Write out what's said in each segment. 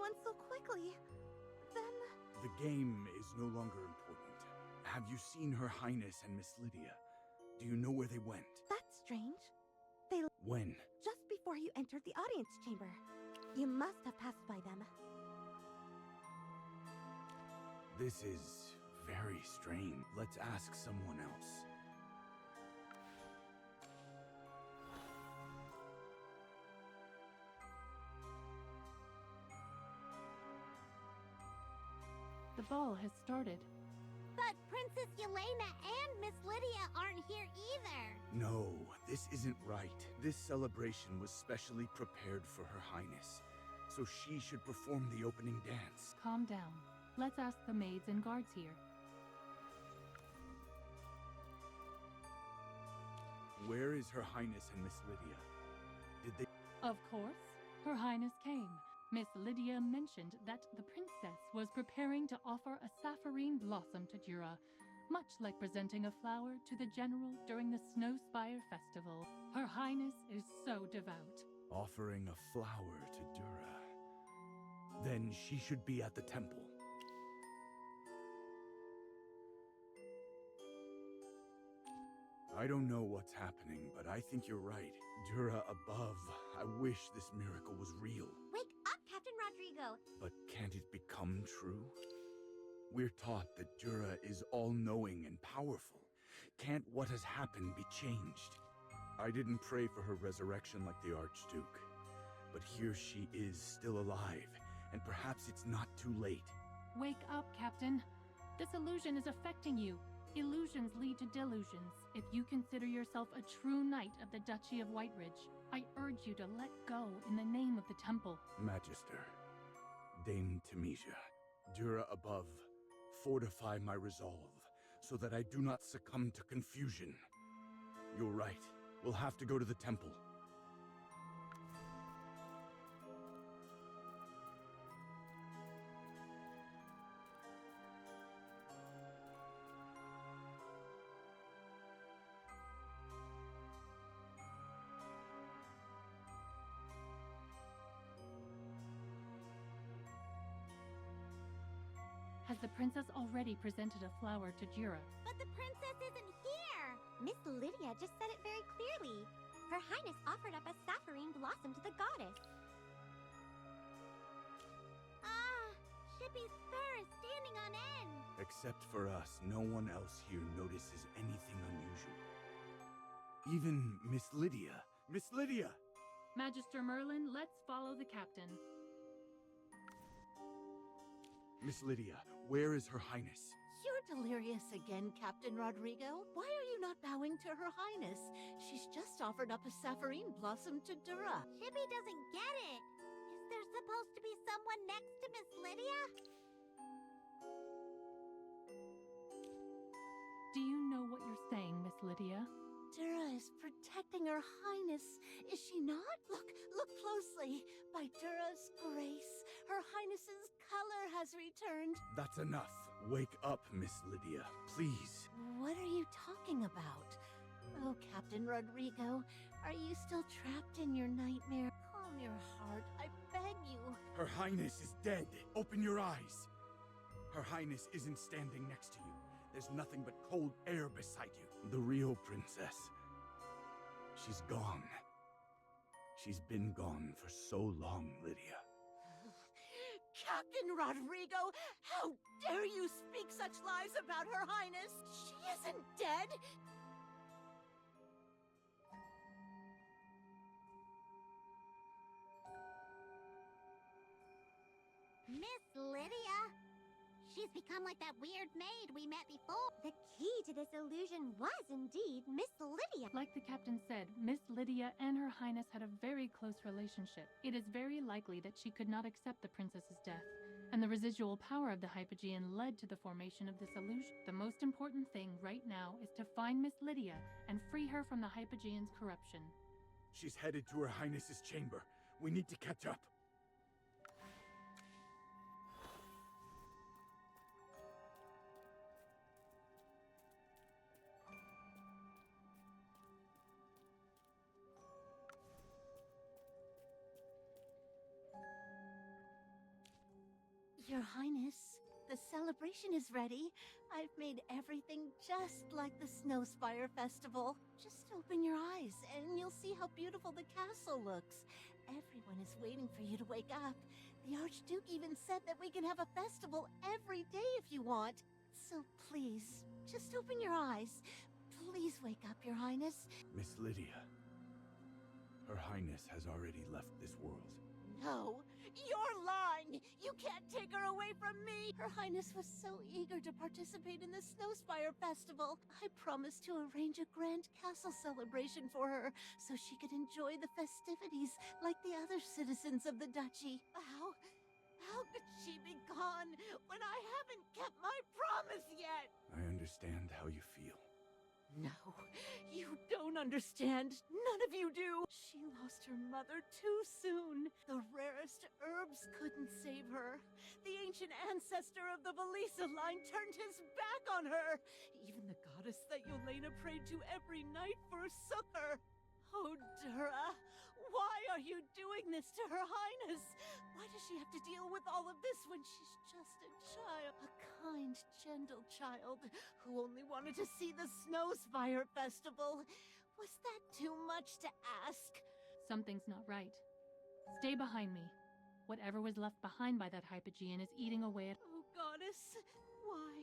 gone so quickly. Then... The game is no longer important. Have you seen Her Highness and Miss Lydia? Do you know where they went? That's strange. When? Just before you entered the audience chamber. You must have passed by them. This is very strange. Let's ask someone else. The ball has started. But Princess Yelena and Miss Lydia aren't here either. No, this isn't right. This celebration was specially prepared for Her Highness, so she should perform the opening dance. Calm down. Let's ask the maids and guards here. Where is Her Highness and Miss Lydia? Did they... Of course. Her Highness came. Miss Lydia mentioned that the princess was preparing to offer a sapphirine blossom to Jura, much like presenting a flower to the general during the Snowspire Festival. Her Highness is so devout. Offering a flower to Dura. Then she should be at the temple. I don't know what's happening, but I think you're right. Dura above. I wish this miracle was real. Wake up, Captain Rodrigo! But can't it become true? We're taught that Dura is all-knowing and powerful. Can't what has happened be changed? I didn't pray for her resurrection like the Archduke. But here she is, still alive, and perhaps it's not too late. Wake up, Captain. This illusion is affecting you. Illusions lead to delusions. If you consider yourself a true knight of the Duchy of Whiteridge, I urge you to let go in the name of the temple. Magister, Dame Temisia, Dura above, fortify my resolve, so that I do not succumb to confusion. You're right. We'll have to go to the temple. Has the princess already presented a flower to Jura? But the princess isn't here! Miss Lydia just said it very clearly. Her Highness offered up a sapphirine blossom to the goddess. Ah, Shippy's fur is standing on end! Except for us, no one else here notices anything unusual. Even Miss Lydia. Miss Lydia! Magister Merlin, let's follow the captain. Miss Lydia, where is Her Highness? You're delirious again, Captain Rodrigo. Why are you not bowing to Her Highness? She's just offered up a sapphirine blossom to Dura. Shippy doesn't get it! Is there supposed to be someone next to Miss Lydia? Do you know what you're saying, Miss Lydia? Dura is protecting Her Highness, is she not? Look closely. By Dura's grace, Her Highness's color has returned. That's enough. Wake up, Miss Lydia, please. What are you talking about? Oh, Captain Rodrigo, are you still trapped in your nightmare? Calm your heart, I beg you. Her Highness is dead. Open your eyes. Her Highness isn't standing next to you. There's nothing but cold air beside you. The real princess. She's gone. She's been gone for so long, Lydia. Captain Rodrigo, how dare you speak such lies about Her Highness? She isn't dead. Miss Lydia? She's become like that weird maid we met before. The key to this illusion was indeed Miss Lydia. Like the captain said, Miss Lydia and Her Highness had a very close relationship. It is very likely that she could not accept the princess's death, and the residual power of the Hypogean led to the formation of this illusion. The most important thing right now is to find Miss Lydia and free her from the Hypogean's corruption. She's headed to Her Highness's chamber. We need to catch up. Your Highness, the celebration is ready. I've made everything just like the Snowspire Festival. Just open your eyes and you'll see how beautiful the castle looks. Everyone is waiting for you to wake up. The Archduke even said that we can have a festival every day if you want. So please, just open your eyes. Please wake up, Your Highness. Miss Lydia. Her Highness has already left this world. No, you're lying! You can't take her away from me! Her Highness was so eager to participate in the Snowspire Festival. I promised to arrange a grand castle celebration for her so she could enjoy the festivities like the other citizens of the duchy. How could she be gone when I haven't kept my promise yet? I understand how you feel. No, you don't understand. None of you do. She lost her mother too soon. The rarest herbs couldn't save her. The ancient ancestor of the Velisa line turned his back on her. Even the goddess that Yelena prayed to every night forsook her. Oh, Dura, why are you doing this to Her Highness? Why does she have to deal with all of this when she's just a child? A kind, gentle child who only wanted to see the Snowspire Festival. Was that too much to ask? Something's not right. Stay behind me. Whatever was left behind by that Hypogean is eating away at Oh, goddess, why?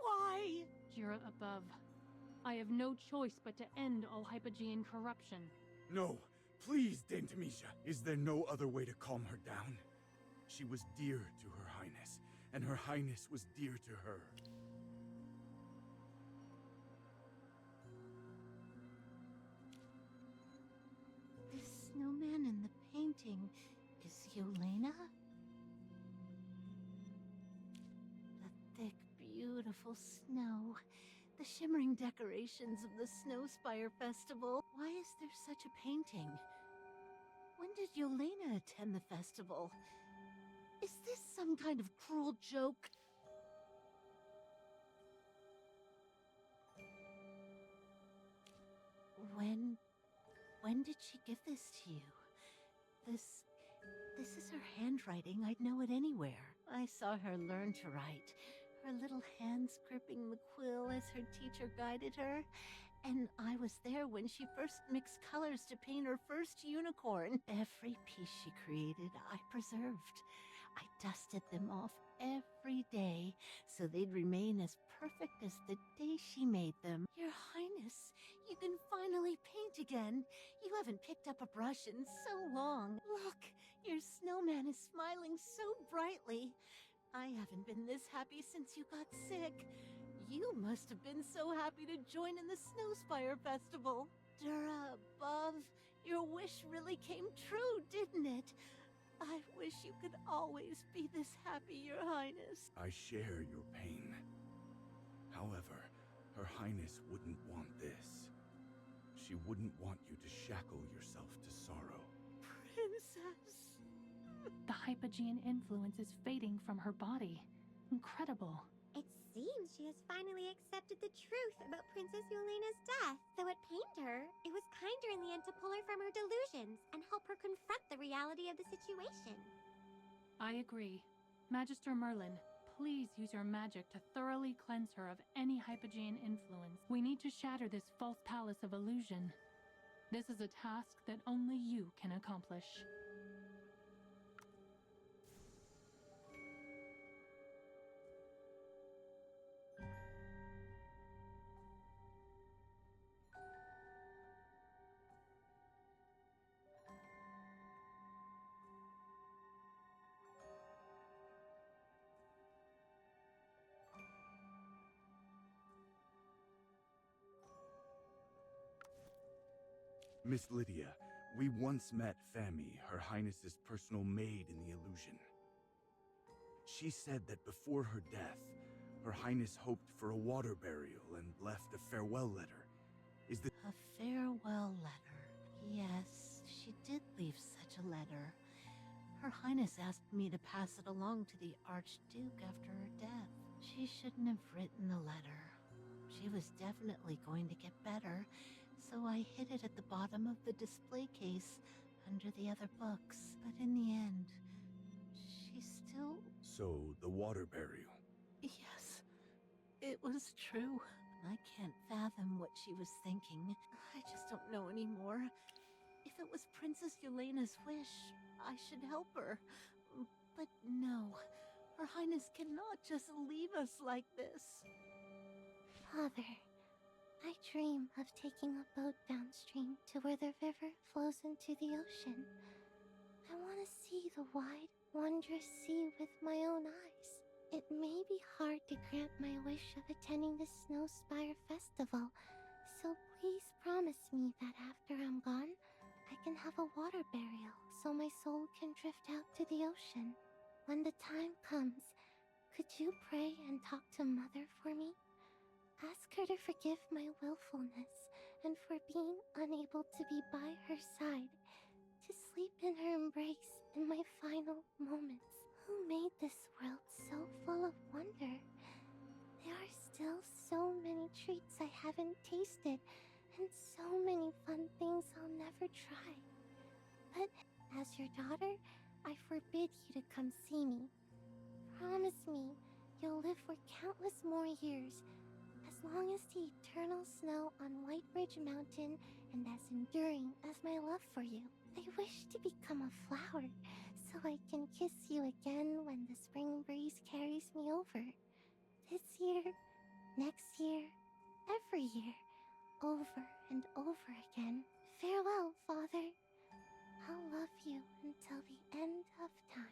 Why? Jura above. I have no choice but to end all Hypogean corruption. No, please, Dame Tamisha. Is there no other way to calm her down? She was dear to Her Highness, and Her Highness was dear to her. The snowman in the painting is Yelena? The thick, beautiful snow. The shimmering decorations of the Snowspire Festival. Why is there such a painting? When did Yelena attend the festival? Is this some kind of cruel joke? When did she give this to you? This is her handwriting. I'd know it anywhere. I saw her learn to write. Her little hands gripping the quill as her teacher guided her. And I was there when she first mixed colors to paint her first unicorn. Every piece she created, I preserved. I dusted them off every day so they'd remain as perfect as the day she made them. Your Highness, you can finally paint again. You haven't picked up a brush in so long. Look, your snowman is smiling so brightly. I haven't been this happy since you got sick. You must have been so happy to join in the Snowspire Festival. Dura above, your wish really came true, didn't it? I wish you could always be this happy, Your Highness. I share your pain. However, Her Highness wouldn't want this. She wouldn't want you to shackle yourself to sorrow. Princess. The Hypogean influence is fading from her body. Incredible. It seems she has finally accepted the truth about Princess Yelena's death. Though it pained her, it was kinder in the end to pull her from her delusions and help her confront the reality of the situation. I agree. Magister Merlin, please use your magic to thoroughly cleanse her of any Hypogean influence. We need to shatter this false palace of illusion. This is a task that only you can accomplish. Miss Lydia, we once met Fami, Her Highness's personal maid in the illusion. She said that before her death, Her Highness hoped for a water burial and left a farewell letter. Is this— A farewell letter. Yes, she did leave such a letter. Her Highness asked me to pass it along to the Archduke after her death. She shouldn't have written the letter. She was definitely going to get better, so I hid it at the bottom of the display case under the other books. But in the end, she still... So, the water burial. Yes, it was true. I can't fathom what she was thinking. I just don't know anymore. If it was Princess Yelena's wish, I should help her. But no, Her Highness cannot just leave us like this. Father, I dream of taking a boat downstream to where the river flows into the ocean. I want to see the wide, wondrous sea with my own eyes. It may be hard to grant my wish of attending the Snowspire Festival, so please promise me that after I'm gone, I can have a water burial so my soul can drift out to the ocean. When the time comes, could you pray and talk to Mother for me? Ask her to forgive my willfulness and for being unable to be by her side, to sleep in her embrace in my final moments. Who made this world so full of wonder? There are still so many treats I haven't tasted, and so many fun things I'll never try. But as your daughter, I forbid you to come see me. Promise me you'll live for countless more years, as long as the eternal snow on Whitebridge Mountain and as enduring as my love for you. I wish to become a flower, so I can kiss you again when the spring breeze carries me over. This year, next year, every year, over and over again. Farewell, Father. I'll love you until the end of time.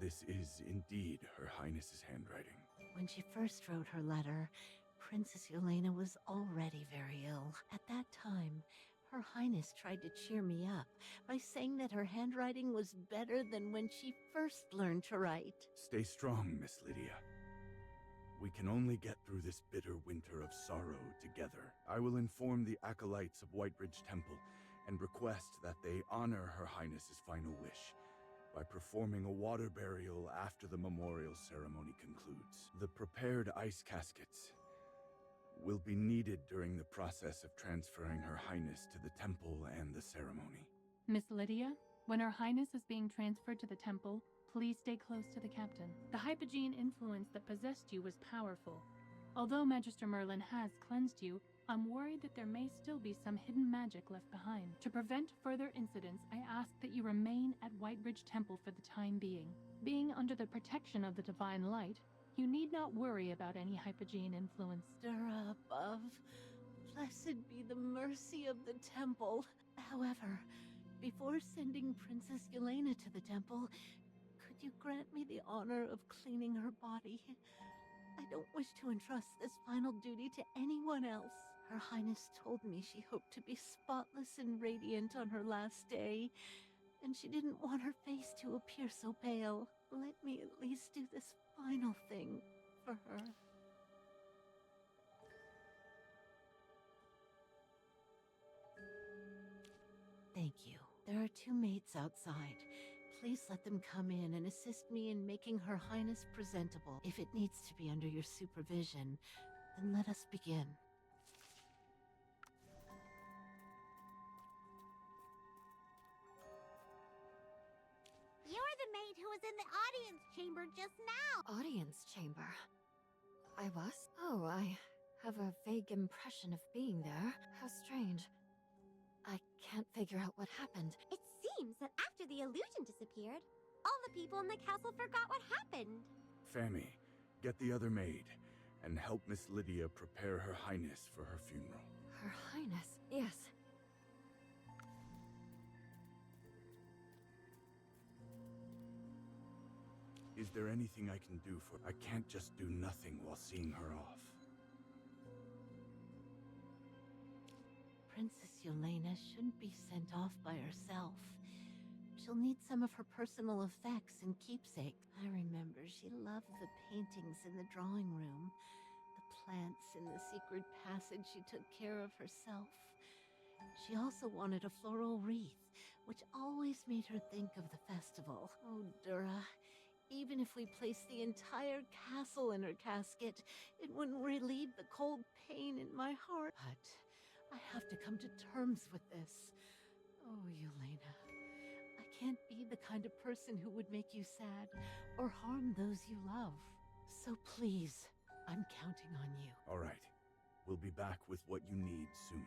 This is indeed Her Highness's handwriting. When she first wrote her letter, Princess Yelena was already very ill. At that time, Her Highness tried to cheer me up by saying that her handwriting was better than when she first learned to write. Stay strong, Miss Lydia. We can only get through this bitter winter of sorrow together. I will inform the acolytes of Whitebridge Temple and request that they honor Her Highness's final wish by performing a water burial after the memorial ceremony concludes. The prepared ice caskets will be needed during the process of transferring Her Highness to the temple and the ceremony. Miss Lydia, when Her Highness is being transferred to the temple, please stay close to the captain. The Hypogean influence that possessed you was powerful. Although Magister Merlin has cleansed you, I'm worried that there may still be some hidden magic left behind. To prevent further incidents, I ask that you remain at Whitebridge Temple for the time being. Being under the protection of the Divine Light, you need not worry about any Hypogean influence. Dura above, blessed be the mercy of the temple. However, before sending Princess Yelena to the temple, could you grant me the honor of cleaning her body? I don't wish to entrust this final duty to anyone else. Her Highness told me she hoped to be spotless and radiant on her last day, and she didn't want her face to appear so pale. Let me at least do this final thing for her. Thank you. There are 2 maids outside. Please let them come in and assist me in making Her Highness presentable. If it needs to be under your supervision, then let us begin. You're the maid who was in the audience chamber just now. Audience chamber? I was? Oh, I have a vague impression of being there. How strange. I can't figure out what happened. It seems that after the illusion disappeared, all the people in the castle forgot what happened. Fami, get the other maid and help Miss Lydia prepare Her Highness for her funeral. Her Highness, yes. Is there anything I can do for... I can't just do nothing while seeing her off. Princess Yelena shouldn't be sent off by herself. She'll need some of her personal effects and keepsakes. I remember she loved the paintings in the drawing room, the plants in the secret passage she took care of herself. She also wanted a floral wreath, which always made her think of the festival. Oh, Dura, even if we placed the entire castle in her casket, it wouldn't relieve the cold pain in my heart. But I have to come to terms with this. Oh, Yelena, I can't be the kind of person who would make you sad or harm those you love. So please, I'm counting on you. All right. We'll be back with what you need soon.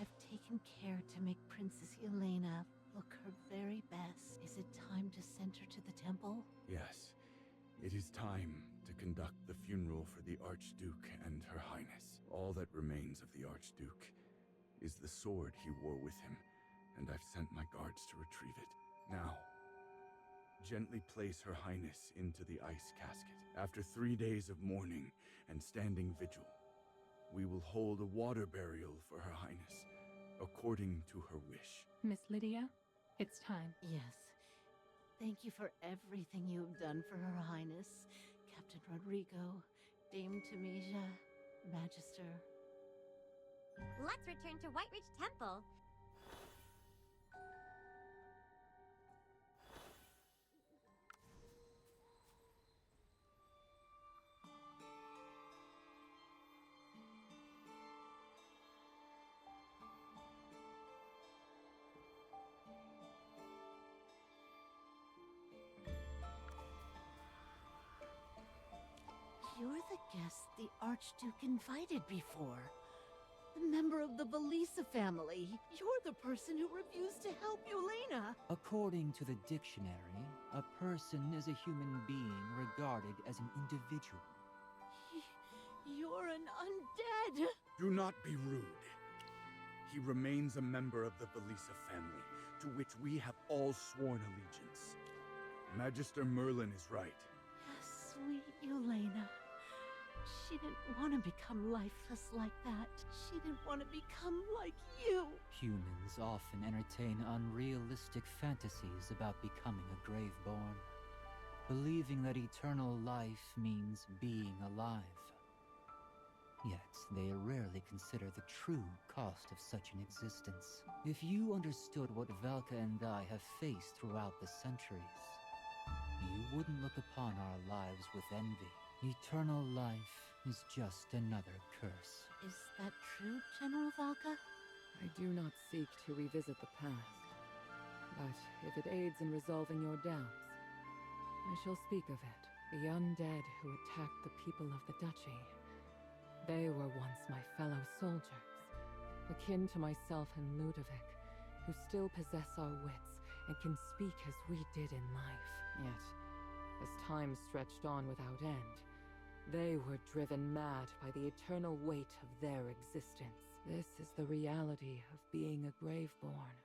I've taken care to make Princess Yelena look her very best. Is it time to send her to the temple? Yes. It is time to conduct the funeral for the Archduke and Her Highness. All that remains of the Archduke is the sword he wore with him, and I've sent my guards to retrieve it. Now, gently place Her Highness into the ice casket. After 3 days of mourning and standing vigil, we will hold a water burial for Her Highness, according to her wish. Miss Lydia, it's time. Yes. Thank you for everything you have done for Her Highness, Captain Rodrigo, Dame Tamesia, Magister. Let's return to Whitereach Temple. You're the guest the Archduke invited before. The member of the Velisa family. You're the person who refused to help Yelena. According to the dictionary, a person is a human being regarded as an individual. You're an undead. Do not be rude. He remains a member of the Velisa family, to which we have all sworn allegiance. Magister Merlin is right. Sweet Yelena. She didn't want to become lifeless like that. She didn't want to become like you. Humans often entertain unrealistic fantasies about becoming a Graveborn, believing that eternal life means being alive. Yet, they rarely consider the true cost of such an existence. If you understood what Valka and I have faced throughout the centuries, you wouldn't look upon our lives with envy. Eternal life is just another curse. Is that true, General Valka? I do not seek to revisit the past, but if it aids in resolving your doubts, I shall speak of it. The undead who attacked the people of the Duchy. They were once my fellow soldiers, akin to myself and Ludovic, who still possess our wits and can speak as we did in life. Yet, as time stretched on without end, they were driven mad by the eternal weight of their existence. This is the reality of being a Graveborn.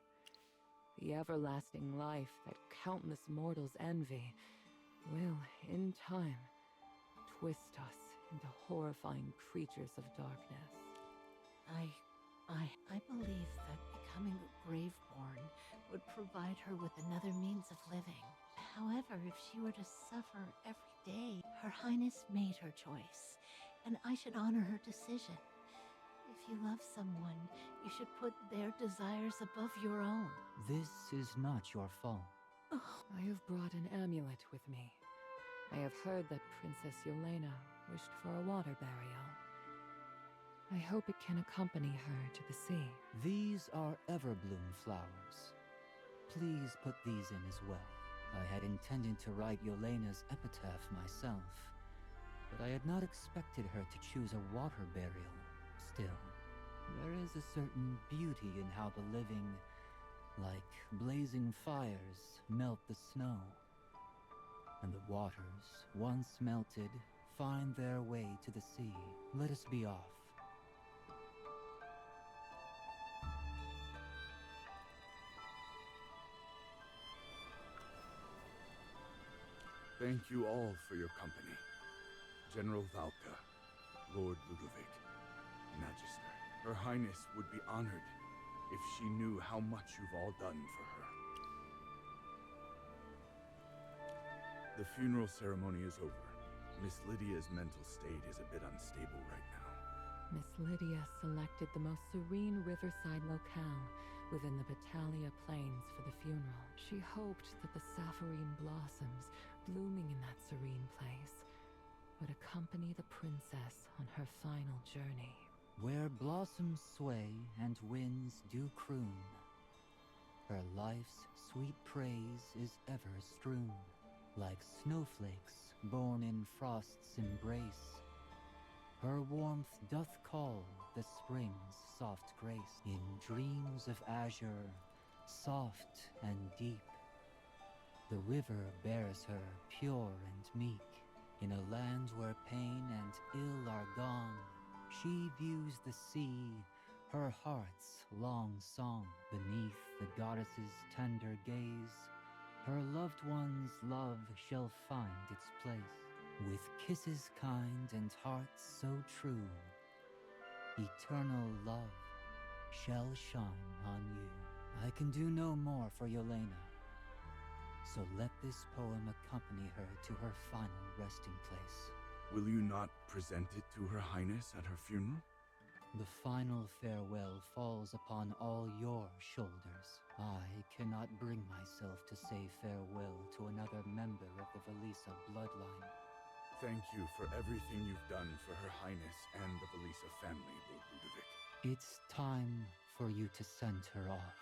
The everlasting life that countless mortals envy will, in time, twist us into horrifying creatures of darkness. I believe that becoming a Graveborn would provide her with another means of living. However, if she were to suffer every day, Her Highness made her choice, and I should honor her decision. If you love someone, you should put their desires above your own. This is not your fault. Oh, I have brought an amulet with me. I have heard that Princess Yelena wished for a water burial. I hope it can accompany her to the sea. These are Everbloom flowers. Please put these in as well. I had intended to write Yelena's epitaph myself, but I had not expected her to choose a water burial. Still, there is a certain beauty in how the living, like blazing fires, melt the snow, and the waters, once melted, find their way to the sea. Let us be off. Thank you all for your company. General Valka, Lord Ludovic, Magister. Her Highness would be honored if she knew how much you've all done for her. The funeral ceremony is over. Miss Lydia's mental state is a bit unstable right now. Miss Lydia selected the most serene riverside locale within the Battalia Plains for the funeral. She hoped that the sapphirine blossoms blooming in that serene place would accompany the princess on her final journey. Where blossoms sway and winds do croon, her life's sweet praise is ever strewn. Like snowflakes born in frost's embrace, her warmth doth call the spring's soft grace. In dreams of azure, soft and deep, the river bears her pure and meek. In a land where pain and ill are gone, she views the sea, her heart's long song. Beneath the goddess's tender gaze, her loved one's love shall find its place. With kisses kind and hearts so true, eternal love shall shine on you. I can do no more for Yelena, so let this poem accompany her to her final resting place. Will you not present it to Her Highness at her funeral? The final farewell falls upon all your shoulders. I cannot bring myself to say farewell to another member of the Velisa bloodline. Thank you for everything you've done for Her Highness and the Velisa family, Lord Ludovic. It's time for you to send her off.